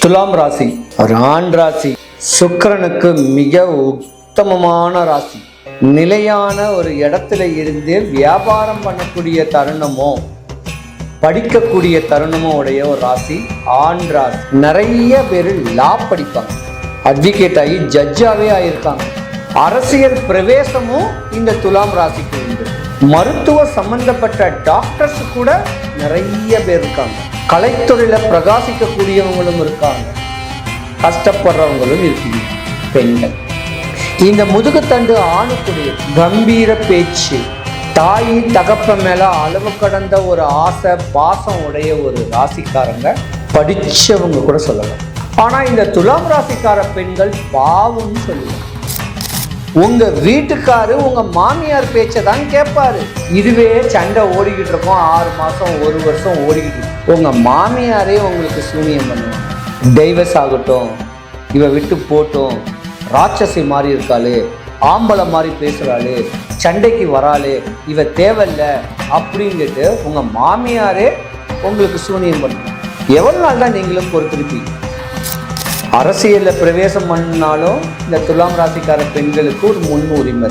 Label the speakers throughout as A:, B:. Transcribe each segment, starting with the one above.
A: துலாம் ராசி ஒரு ஆண் ராசி, சுக்கிரனுக்கு மிக உத்தமமான ராசி. நிலையான ஒரு இடத்துல இருந்து வியாபாரம் பண்ணக்கூடிய தருணமோ படிக்கக்கூடிய தருணமோ உடைய ஒரு ராசி ஆண் ராசி. நிறைய பேர் லா படிப்பாங்க, அட்வொகேட் ஆகி ஜட்ஜாவே ஆயிருக்காங்க. அரசியல் பிரவேசமும் இந்த துலாம் ராசிக்கு உண்டு. மருத்துவ சம்பந்தப்பட்ட டாக்டர்ஸ் கூட நிறைய பேர் இருக்காங்க. கலைத்துறையில பிரகாசிக்கக்கூடியவங்களும் இருக்காங்க, கஷ்டப்படுறவங்களும் இருக்கீங்க பெண்கள். இந்த முதுகுத்தண்டு ஆணுக்குரிய கம்பீர பேச்சு, தாய் தகப்ப மேல அளவு கடந்த ஒரு ஆசை பாசம் உடைய ஒரு ராசிக்காரங்க, படிச்சவங்க கூட சொல்லலாம். ஆனா இந்த துலாம் ராசிக்கார பெண்கள் பாவம்னு சொல்லுவாங்க. உங்க வீட்டுக்காரு உங்க மாமியார் பேச்சை தான் கேட்பாரு. இதுவே சண்டை ஓடிக்கிட்டு இருக்கோம், 6 மாசம் 1 வருஷம் ஓடிக்கிட்டு இருக்கும். உங்க மாமியாரே உங்களுக்கு சூனியம் பண்ணுவாங்க. டைவர்ஸ் ஆகட்டும், இவ விட்டு போட்டும், ராட்சசி மாதிரி இருக்காளு, ஆம்பளை மாதிரி பேசுறாளு, சண்டைக்கு வராளு, இவ தேவையில்ல அப்படின்ட்டு உங்க மாமியாரே உங்களுக்கு சூனியம் பண்ணுவாங்க. எவ்வளவு நாள் தான் நீங்களும் பொறுத்திருப்பீங்க? அரசியல்ல பிரவேசம் பண்ணாலும் இந்த துலாம் ராசிக்கார பெண்களுக்கு ஒரு முன்னுரிமை.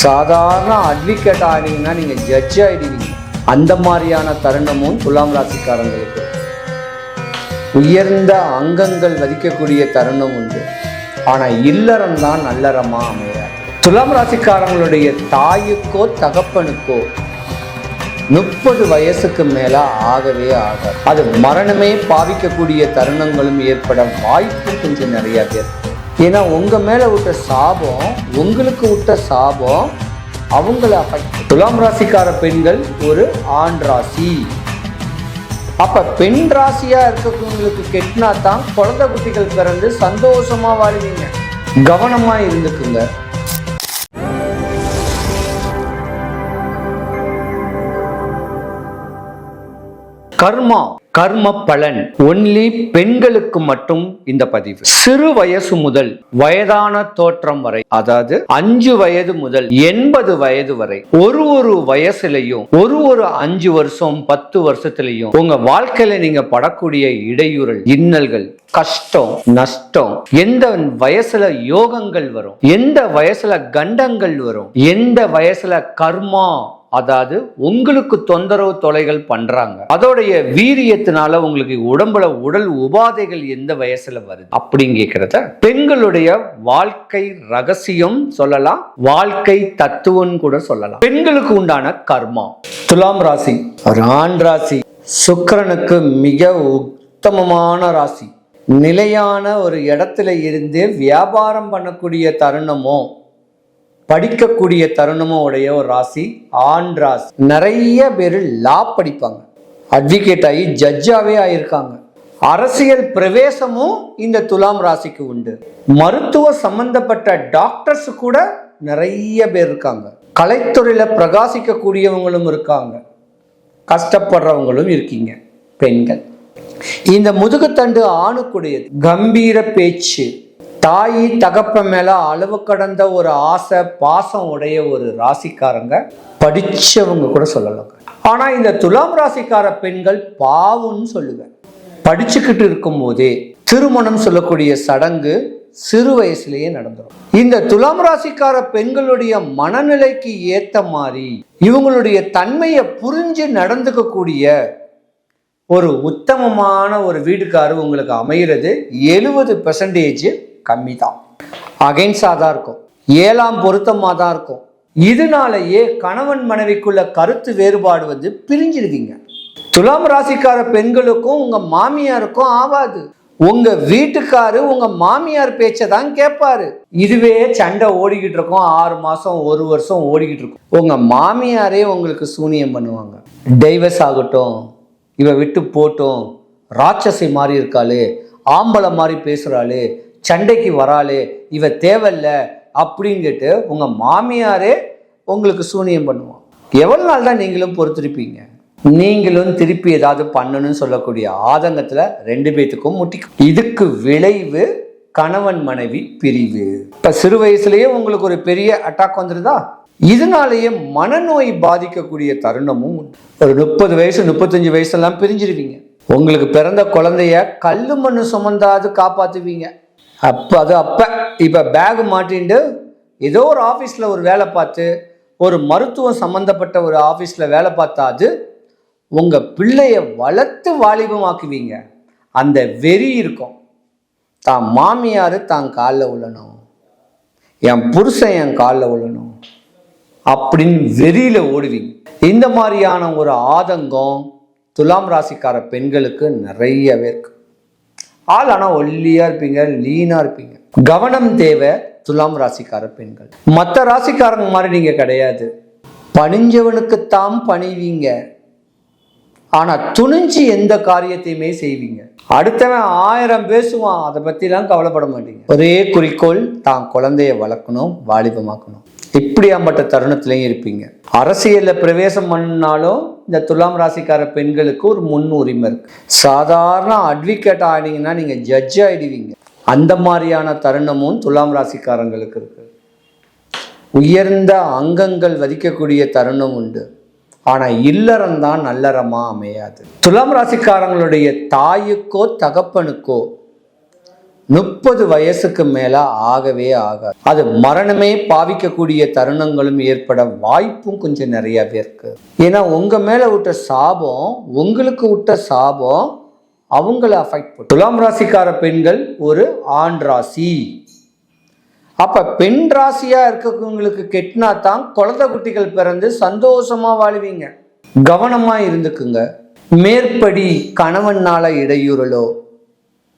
A: சாதாரண அட்வொகேட் ஆனீங்கன்னா நீங்க ஜட்ஜ் ஆயிடுவீங்க. அந்த மாதிரியான தருணமும் துலாம் ராசிக்காரங்களுக்கு. உயர்ந்த அங்கங்கள் வதிக்கக்கூடிய தருணம் உண்டு. ஆனா இல்லறம் தான் நல்லறமா அமையாது. துலாம் ராசிக்காரங்களுடைய தாயுக்கோ தகப்பனுக்கோ 30 வயசுக்கு மேல ஆகவே ஆகாது. அது மரணமே பாவிக்கக்கூடிய தருணங்களும் ஏற்பட வாய்ப்பு கொஞ்சம் நிறைய பேர். ஏன்னா உங்க மேல விட்ட சாபம், உங்களுக்கு விட்ட சாபம் அவங்கள. துலாம் ராசிக்கார பெண்கள் ஒரு ஆண் ராசி. அப்ப பெண் ராசியா இருக்கவங்களுக்கு கெட்டினா தான் குழந்தை குட்டிகள் பிறந்து சந்தோஷமா வாழ்வீங்க. கவனமா இருந்துக்குங்க. கர்ம பலன் ஒன்லி பெண்களுக்கு மட்டும் இந்த பதிவு. சிறு வயசு முதல் வயதான தோற்றம் வரை, அதாவது 5 வயது முதல் 80 வயது வரை, ஒரு வயசுலையும் ஒரு 5 வருஷம் 10 வருஷத்துலயும் உங்க வாழ்க்கையில நீங்க படக்கூடிய இடையூறல், இன்னல்கள், கஷ்டம், நஷ்டம், எந்த வயசுல யோகங்கள் வரும், எந்த வயசுல கண்டங்கள் வரும், எந்த வயசுல கர்மா, அதாவது உங்களுக்கு தொந்தரவு தொலைகள் பண்றாங்க, அதோடைய வீரியத்தினால உங்களுக்கு உடம்புல உடல் உபாதைகள் எந்த வயசுல வருது அப்படின்னு கேட்கிறத பெண்களுடைய வாழ்க்கை ரகசியம் சொல்லலாம், வாழ்க்கை தத்துவம் கூட சொல்லலாம். பெண்களுக்கு உண்டான கர்மா. துலாம் ராசி ஒரு ஆண் ராசி, சுக்கிரனுக்கு மிக உத்தமமான ராசி. நிலையான ஒரு இடத்துல இருந்து வியாபாரம் பண்ணக்கூடிய தருணமோ படிக்கக்கூடிய தருணமும் உடைய ஒரு ராசி ஆண் ராசி. நிறைய பேர் லா படிப்பாங்க, அட்வொகேட் ஆகி ஜட்ஜாவே ஆயிருக்காங்க. அரசியல் பிரவேசமும் இந்த துலாம் ராசிக்கு உண்டு. மருத்துவ சம்பந்தப்பட்ட டாக்டர்ஸ் கூட நிறைய பேர் இருக்காங்க. கலைத்துறையில பிரகாசிக்கக்கூடியவங்களும் இருக்காங்க, கஷ்டப்படுறவங்களும் இருக்கீங்க பெண்கள். இந்த முதுகுத்தண்டு ஆணுக்குடைய கம்பீர பேச்சு, தாய் தகப்ப மேல அளவு கடந்த ஒரு ஆசை பாசம் உடைய ஒரு ராசிக்காரங்க, படிச்சவங்க கூட சொல்லலாம். ஆனா இந்த துலாம் ராசிக்கார பெண்கள் பாவம்னு சொல்லுவேன். படிச்சுக்கிட்டு இருக்கும் போதே திருமணம் சொல்லக்கூடிய சடங்கு சிறு வயசுலயே நடந்துடும். இந்த துலாம் ராசிக்கார பெண்களுடைய மனநிலைக்கு ஏத்த மாதிரி இவங்களுடைய தன்மையை புரிஞ்சு நடந்துக்கக்கூடிய ஒரு உத்தமமான ஒரு வீட்டுக்காரர் உங்களுக்கு அமைகிறது 70% கம்மி தான். அகைன்ஸ்டா தான் இருக்கும், 7ஆம் பொருத்தமா தான் இருக்கும். இதனாலேயே கணவன் மனைவிக்குள்ள கருத்து வேறுபாடு வந்து பிரிஞ்சிருவீங்க. துலாம் ராசிக்கார பெண்களுக்கும் உங்க மாமியாருக்கும் ஆவாது. உங்க வீட்டுக்காரு உங்க மாமியார் பேச்சை தான் கேட்பாரு. இதுவே சண்டை ஓடிக்கிட்டு இருக்கோம், 6 மாசம் 1 வருஷம் ஓடிக்கிட்டு இருக்கும். உங்க மாமியாரே உங்களுக்கு சூனியம் பண்ணுவாங்க. டைவர்ஸ் ஆகட்டும், இவ விட்டு போட்டும், ராட்சசி மாதிரி இருக்காளு, ஆம்பளை மாதிரி பேசுறாளு, சண்டைக்கு வராளு, இவ தேவையில்ல அப்படின்ட்டு உங்க மாமியாரே உங்களுக்கு சூனியம் பண்ணுவான். எவ்வளவு நாள் தான் நீங்களும் பொறுத்திருப்பீங்க? நீங்களும் திருப்பி ஏதாவது பண்ணணும்னு சொல்லக்கூடிய ஆதங்கத்துல 2 பேத்துக்கும் முட்டிக்கும். இதுக்கு விளைவு கணவன் மனைவி பிரிவு. இப்ப சிறு வயசுலயே உங்களுக்கு ஒரு பெரிய அட்டாக் வந்துருதா, இதனாலேயே மனநோய் பாதிக்கக்கூடிய தருணமும் உண்டு. ஒரு 30 வயசு 35 வயசெல்லாம் பிரிஞ்சிருவீங்க. உங்களுக்கு பிறந்த குழந்தைய கல்லு மண்ணு சுமந்தாது காப்பாற்றுவீங்க. இப்போ பேக் மாட்டின்ட்டு ஏதோ ஒரு ஆஃபீஸில் ஒரு வேலை பார்த்து, ஒரு மருத்துவம் சம்மந்தப்பட்ட ஒரு ஆஃபீஸில் வேலை பார்த்தாது உங்கள் பிள்ளைய வளர்த்து வாலிபமாக்குவீங்க. அந்த வெறி இருக்கும். தான் மாமியார் தான் காலில் விழணும், என் புருஷன் என் காலில் விழணும் அப்படின்னு வெறியில் ஓடுவீங்க. இந்த மாதிரியான ஒரு ஆதங்கம் துலாம் ராசிக்கார பெண்களுக்கு நிறையவே இருக்கு. ஆள் ஆனால் ஒல்லியாக இருப்பீங்க, லீனாக இருப்பீங்க. கவனம் தேவை துலாம் ராசிக்கார பெண்கள். மற்ற ராசிக்காரங்க மாதிரி நீங்கள் கிடையாது. பணிஞ்சவனுக்குத்தான் பணிவீங்க, ஆனால் துணிஞ்சு எந்த காரியத்தையுமே செய்வீங்க. அடுத்தவன் 1000 பேசுவான், அதை பற்றிலாம் கவலைப்பட மாட்டீங்க. ஒரே குறிக்கோள், தான் குழந்தைய வளர்க்கணும், வாலிபமாக்கணும். இப்படியாம்பட்ட தருணத்திலையும் இருப்பீங்க. அரசியலில் பிரவேசம் பண்ணாலும் இந்த துலாம் ராசிக்கார பெண்களுக்கு ஒரு முன் உரிமை இருக்கு. சாதாரண அட்வொகேட் ஆகினீங்கன்னா நீங்கள் ஜட்ஜ் ஆகிடுவீங்க. அந்த மாதிரியான தருணமும் துலாம் ராசிக்காரங்களுக்கு இருக்கு. உயர்ந்த அங்கங்கள் வதிக்கக்கூடிய தருணம் உண்டு. ஆனால் இல்லறம் தான் நல்லறமா அமையாது. துலாம் ராசிக்காரங்களுடைய தாயுக்கோ தகப்பனுக்கோ 30 வயசுக்கு மேல ஆகவே ஆகாது. அது மரணமே பாவிக்கக்கூடிய தருணங்களும் ஏற்பட வாய்ப்பும் கொஞ்சம் நிறையவே இருக்கு. ஏன்னா உங்க மேல விட்ட சாபம், உங்களுக்கு விட்ட சாபம் அவங்கள அஃபெக்ட் பண்ணும். துலாம் ராசிக்கார பெண்கள் ஒரு ஆண் ராசி. அப்ப பெண் ராசியா இருக்கவங்களுக்கு கெட்டினா தான் குழந்தை குட்டிகள் பிறந்து சந்தோஷமா வாழ்வீங்க. கவனமா இருந்துக்குங்க. மேற்படி கணவனால இடையூறலோ,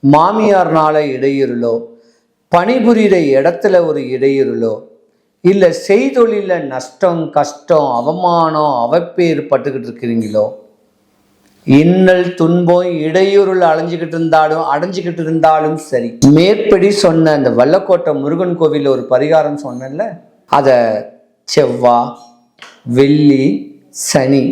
A: மாமியார்னால இடையூறலோ, பணிபுரிகிற இடத்துல ஒரு இடையூறலோ, இல்லை செய்தொழில நஷ்டம், கஷ்டம், அவமானம், அவப்பேறு பட்டுக்கிட்டு இருக்கிறீங்களோ, இன்னல் துன்பம் இடையூறுல அடைஞ்சுக்கிட்டு இருந்தாலும் சரி, மேற்படி சொன்ன அந்த வல்லக்கோட்டை முருகன் கோவிலில் ஒரு பரிகாரம் சொன்னேன்ல, அதை செவ்வாய், வெள்ளி, சனி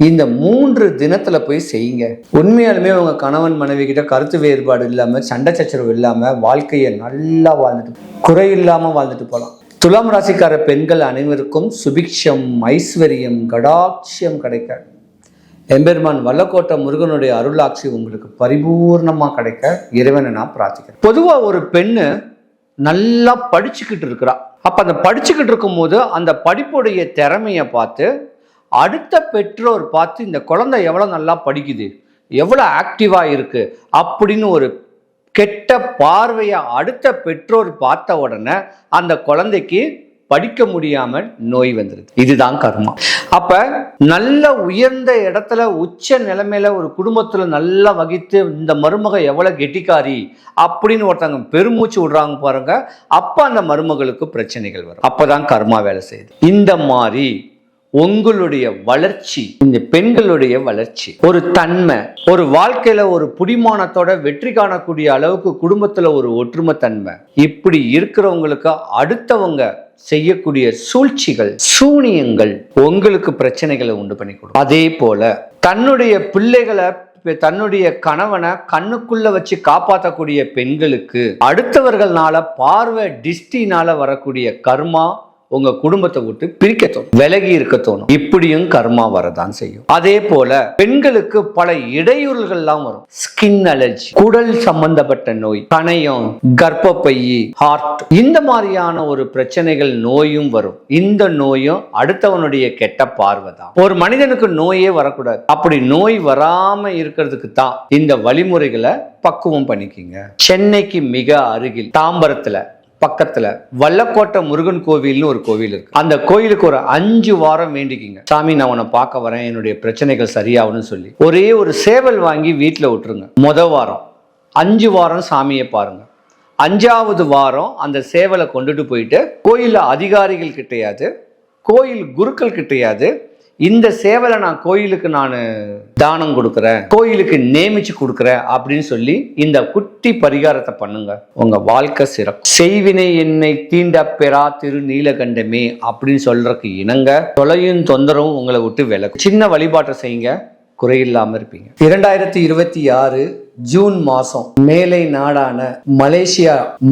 A: இந்த 3 தினத்துல போய் செய்யுங்க. உண்மையாலுமே உங்க கணவன் மனைவி கிட்ட கருத்து வேறுபாடு இல்லாம, சண்டை சச்சரவு இல்லாம வாழ்க்கையை நல்லா வாழ்ந்துட்டு, குறை இல்லாம வாழ்ந்துட்டு போகலாம். துலாம் ராசிக்கார பெண்கள் அனைவருக்கும் சுபிக்ஷம், ஐஸ்வர்யம், கடாட்சியம் கிடைக்க எம்பெருமான் வல்லக்கோட்டை முருகனுடைய அருளாட்சி உங்களுக்கு பரிபூர்ணமா கிடைக்க இறைவனை நான் பிரார்த்திக்கிறேன். பொதுவா ஒரு பெண்ணு நல்லா படிச்சுக்கிட்டு இருக்கிறா. அப்ப அந்த படிச்சுக்கிட்டு இருக்கும் போது அந்த படிப்புடைய திறமையை பார்த்து அடுத்த பெற்றோர் பார்த்து இந்த குழந்தை எவ்வளவு நல்லா படிக்குது, எவ்வளவு ஆக்டிவா இருக்கு அப்படின்னு ஒரு கெட்ட பார்வையை அடுத்த பெற்றோர் பார்த்த உடனே அந்த குழந்தைக்கு படிக்க முடியாம நோய் வந்துருது. இதுதான் கர்மா. அப்ப நல்ல உயர்ந்த இடத்துல உச்ச நிலைமையில ஒரு குடும்பத்துல நல்லா வகித்து இந்த மருமக எவ்வளவு கெட்டிக்காரி அப்படின்னு ஒருத்தவங்க பெருமூச்சு விடுறாங்க பாருங்க, அப்ப அந்த மருமகளுக்கு பிரச்சனைகள் வரும். அப்பதான் கர்மா வேலை செய்யுது. இந்த மாதிரி உங்களுடைய வளர்ச்சி, இந்த பெண்களுடைய வளர்ச்சி, ஒரு தன்மை, ஒரு வாழ்க்கையில ஒரு புடிமானத்தோட வெற்றி காணக்கூடிய அளவுக்கு குடும்பத்துல ஒரு ஒற்றுமை தன்மை, இப்படி இருக்கிறவங்களுக்கு அடுத்தவங்க செய்யக்கூடிய சூழ்ச்சிகள், சூனியங்கள் உங்களுக்கு பிரச்சனைகளை உண்டு பண்ணி கொடுக்கும். அதே போல தன்னுடைய பிள்ளைகளை, தன்னுடைய கணவனை கண்ணுக்குள்ள வச்சு காப்பாற்றக்கூடிய பெண்களுக்கு அடுத்தவர்கள்னால பார்வை டிஸ்டினால வரக்கூடிய கர்மா உங்க குடும்பத்தை விட்டு பிரிக்க தோணும், விலகி இருக்க தோணும். இப்படியும் கர்மா வரதான் செய்யும். அதே போல பெண்களுக்கு பல இடையூறுகள்லாம் வரும். ஸ்கின் அலர்ஜி, குடல் சம்பந்தப்பட்ட நோய், கணையம், கர்ப்பப்பை, ஹார்ட், இந்த மாதிரியான ஒரு பிரச்சனைகள் நோயும் வரும். இந்த நோயும் அடுத்தவனுடைய கெட்ட பார்வை தான். ஒரு மனிதனுக்கு நோயே வரக்கூடாது. அப்படி நோய் வராம இருக்கிறதுக்கு தான் இந்த வழிமுறைகளை பக்குவம் பண்ணிக்கிங்க. சென்னைக்கு மிக அருகில் தாம்பரத்துல பக்கத்துல வல்லக்கோட்டை முருகன் கோவில்னு ஒரு கோவில் இருக்கு. அந்த கோயிலுக்கு ஒரு 5 வாரம் வேண்டிக்கிங்க. சாமி, நான் உன்னை பார்க்க வரேன், என்னுடைய பிரச்சனைகள் சரியாகும்னு சொல்லி ஒரே ஒரு சேவல் வாங்கி வீட்டுல விட்டுருங்க. வாரம் 5 வாரம் சாமியை பாருங்க. 5வது வாரம் அந்த சேவலை கொண்டுட்டு போயிட்டு கோயில்ல அதிகாரிகள் கிட்டையாது, கோயில் குருக்கள் கிட்டையாது, இந்த சேவலை நான் கோயிலுக்கு தானம் கொடுக்குறேன், கோயிலுக்கு நேமிச்சு கொடுக்குறேன் அப்படின்னு சொல்லி இந்த குட்டி பரிகாரத்தை பண்ணுங்க. உங்க வாழ்க்கை சிறப்பு. செய்வினை என்னை தீண்ட பெறா திரு நீலகண்டமே அப்படின்னு சொல்றதுக்கு இணங்க தொலையும் தொந்தரவும் உங்களை விட்டு விலகும். சின்ன வழிபாட்டை செய்யுங்க, குறையில்லாம இருப்பீங்க. 2026 ஜூன் மாசம் மேலை நாடான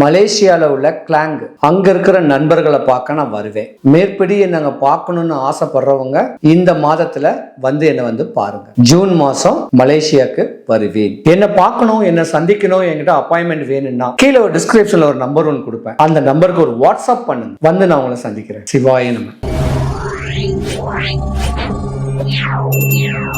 A: மலேசியால உள்ள கிளாங் அங்க இருக்கிற நண்பர்களை பார்க்க நான் வருவேன். மேற்படி என்னங்க பார்க்கணும்னு ஆசைப்படுறவங்க இந்த மாதத்துல என்னை பாருங்க. ஜூன் மாசம் மலேசியாவுக்கு வருவேன். என்ன பார்க்கணும், என்ன சந்திக்கணும், என்கிட்ட அப்பாயின்மெண்ட் வேணும்னா கீழே ஒரு டிஸ்கிரிப்ஷன்ல ஒரு நம்பர் ஒன்று கொடுப்பேன். அந்த நம்பருக்கு ஒரு வாட்ஸ்அப் பண்ணுங்க, நான் உங்களை சந்திக்கிறேன். சிவாய நம.